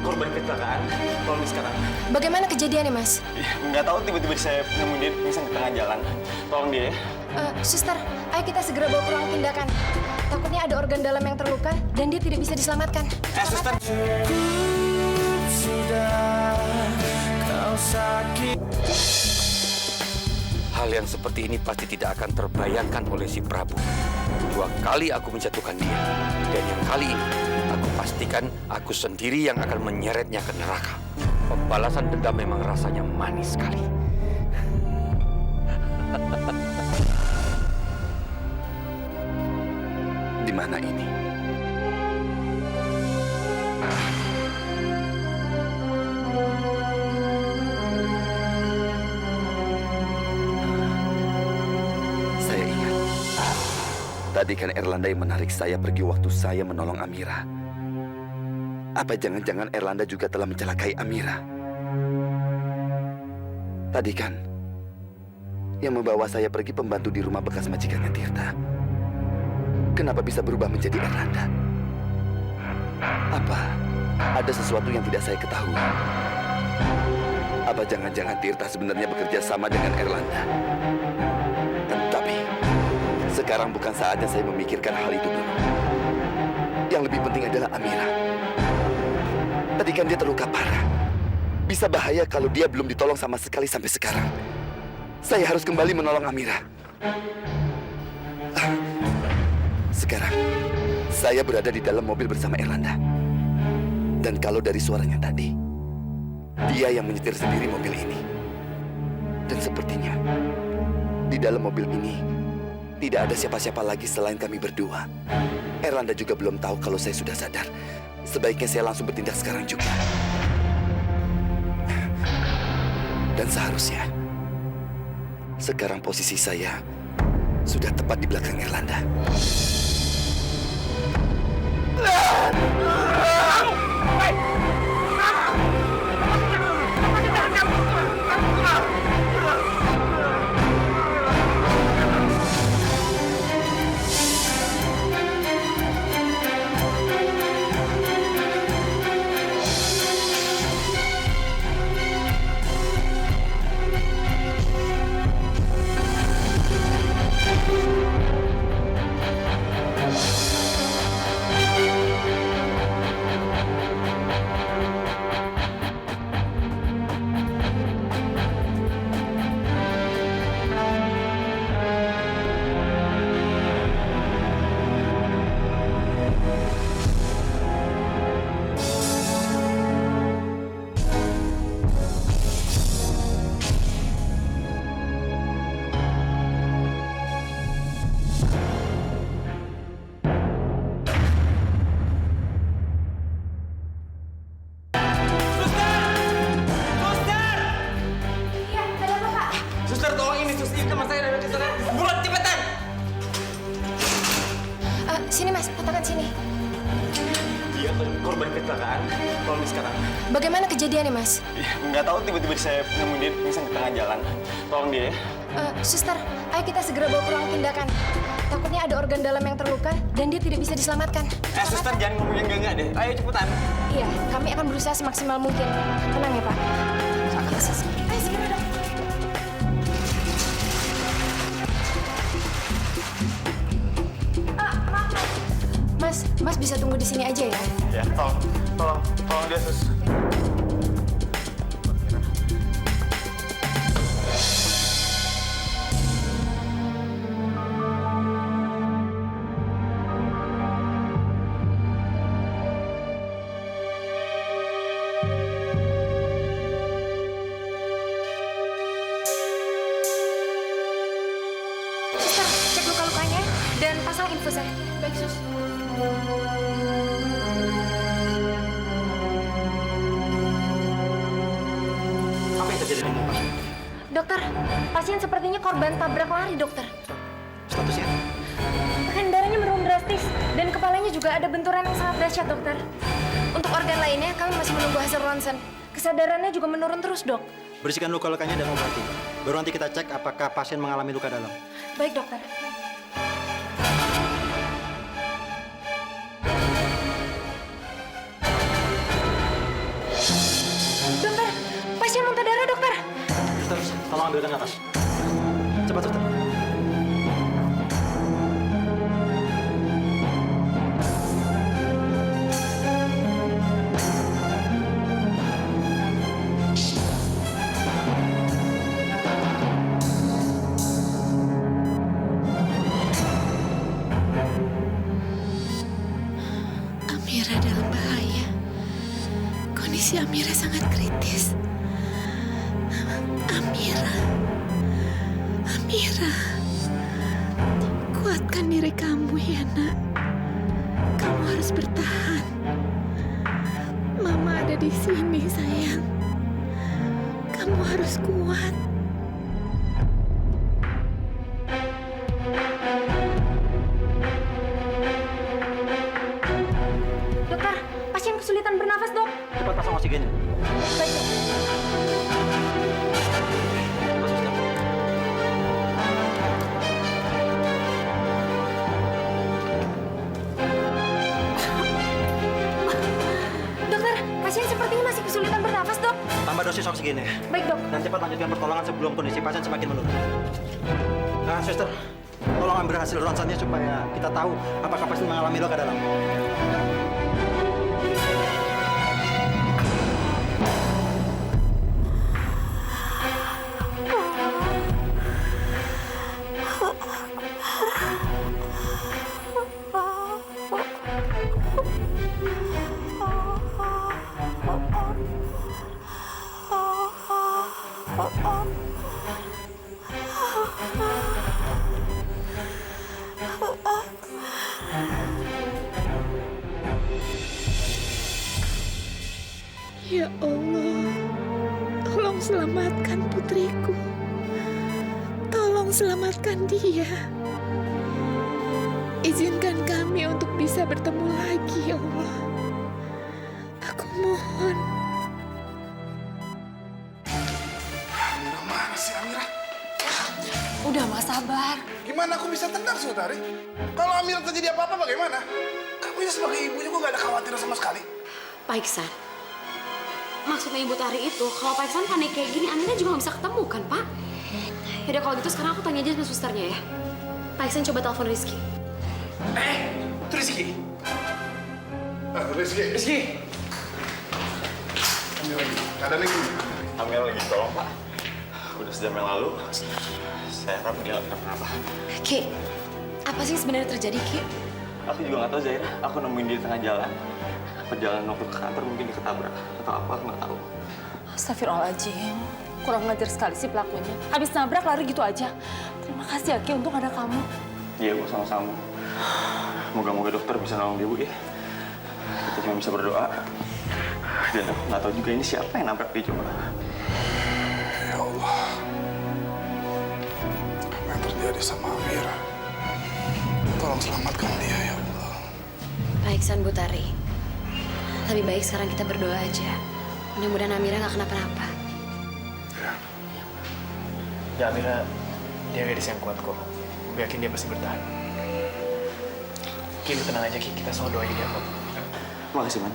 korban kecelakaan. Tolong sekarang. Bagaimana kejadiannya, Mas? Nggak tahu, tiba-tiba saya nemuin dia pingsan di tengah jalan. Tolong dia ya. Suster, ayo kita segera bawa ke ruang tindakan. Takutnya ada organ dalam yang terluka dan dia tidak bisa diselamatkan. Suster. Hal yang seperti ini pasti tidak akan terbayangkan oleh si Prabu. 2 kali aku menjatuhkan dia. Dan yang kali ini, aku pastikan aku sendiri yang akan menyeretnya ke neraka. Pembalasan dendam memang rasanya manis sekali. Di mana ini? Saya ingat. Tadi kan Erlanda yang menarik saya pergi waktu saya menolong Amira. Apa jangan-jangan Erlanda juga telah mencelakai Amira? Tadi kan yang membawa saya pergi pembantu di rumah bekas majikannya Tirta. Kenapa bisa berubah menjadi Erlanda? Apa ada sesuatu yang tidak saya ketahui? Apa jangan-jangan Tirta sebenarnya bekerja sama dengan Erlanda? Tapi sekarang bukan saatnya saya memikirkan hal itu dulu. Yang lebih penting adalah Amira. Tadi kan dia terluka parah. Bisa bahaya kalau dia belum ditolong sama sekali sampai sekarang. Saya harus kembali menolong Amira. Sekarang, saya berada di dalam mobil bersama Erlanda. Dan kalau dari suaranya tadi, dia yang menyetir sendiri mobil ini. Dan sepertinya, di dalam mobil ini, tidak ada siapa-siapa lagi selain kami berdua. Erlanda juga belum tahu kalau saya sudah sadar. Sebaiknya saya langsung bertindak sekarang juga. Dan seharusnya, sekarang posisi saya sudah tepat di belakang Erlanda. Sini Mas, katakan sini. Dia korban kecelakaan. Tolong sekarang. Bagaimana kejadiannya, Mas? Nggak tahu, tiba-tiba saya nemuin dia pingsan di tengah jalan. Tolong dia ya. Suster, ayo kita segera bawa ke ruang tindakan. Takutnya ada organ dalam yang terluka dan dia tidak bisa diselamatkan. Suster, jangan ngomong yang enggak deh. Ayo cepetan. Iya, kami akan berusaha semaksimal mungkin. Tenang ya, Pak. Ayo segera dong. Mas bisa tunggu di sini aja ya? Ya, tolong dia, Sus. Suster, cek luka-lukanya dan pasang infusnya. Baik, Sus. Apa yang terjadi dengan Pak? Dokter, pasien sepertinya korban tabrak lari, dokter. Statusnya? Tekanan darahnya menurun drastis dan kepalanya juga ada benturan yang sangat dahsyat, dokter. Untuk organ lainnya, kami masih menunggu hasil ronsen. Kesadarannya juga menurun terus, dok. Bersihkan luka-lukanya dan obati. Baru nanti kita cek apakah pasien mengalami luka dalam. Baik, dokter. ambilkan nafas. Cepat, suster. Amira dalam bahaya. Kondisi Amira sangat kritis. Amira. Kuatkan diri kamu ya, Nak. Kamu harus bertahan. Mama ada di sini, sayang. Kamu harus kuat. Dokter, pasien kesulitan bernafas, Dok. Cepat pasang oksigennya. Baik, Dok. Cepat, suster. Dokter, pasien sepertinya masih kesulitan bernafas, Dok. Tambah dosis oksigennya. Baik, Dok. Dan cepat lanjutkan pertolongan sebelum kondisi pasien semakin menurun. Nah, suster, tolong ambil hasil ronsennya supaya kita tahu apakah pasien mengalami luka dalam. Ya Allah, tolong selamatkan putriku. Tolong selamatkan dia. Izinkan kami untuk bisa bertemu lagi, ya Allah. Aku mohon. Amira mana sih Amira? Udah, Mas, sabar. Gimana aku bisa tenang sih Utari? Kalau Amira terjadi apa-apa bagaimana? Kamu ya sebagai ibunya kok gak ada khawatiran sama sekali? Pak Iksan, maksudnya Ibu Tari itu, kalau Pak Iksan panik kayak gini, Amira juga nggak bisa ketemu kan, Pak? Yaudah kalau gitu sekarang aku tanya aja sama susternya ya. Pak Iksan coba telepon Rizky. Itu Rizky. Rizky. Amira lagi. Keadaannya gimana? Amira lagi tolong, Pak. Udah sejam yang lalu, saya harap dia nggak kenapa-napa. Ki, apa sih sebenarnya terjadi, Ki? Aku juga nggak tahu, Zaira. Aku nemuin dia di tengah jalan. Perjalanan waktu ke kantor mungkin dia ketabrak atau apa, aku nggak tahu. Astagfirullahaladzim. Kurang ngajar sekali sih pelakunya. Habis nabrak lari gitu aja. Terima kasih ya, Ki, untung ada kamu. Iya, Bu, sama-sama. Moga-moga dokter bisa nolong dia, Bu, ya. Kita cuma bisa berdoa. Dan aku nggak tahu juga ini siapa yang nabrak dia, coba. Ya Allah. Apa yang terjadi sama Amira? Tolong selamatkan dia ya Allah. Pak Iksan, Bu Tari, lebih baik sekarang kita berdoa aja. Mudah-mudahan Amira nggak kenapa-napa. Ya. Ya Amira, dia gadis yang kuat kok. Gue yakin dia pasti bertahan. Ki, lu tenang aja Ki, kita semua doain dia kok. Makasih, Man.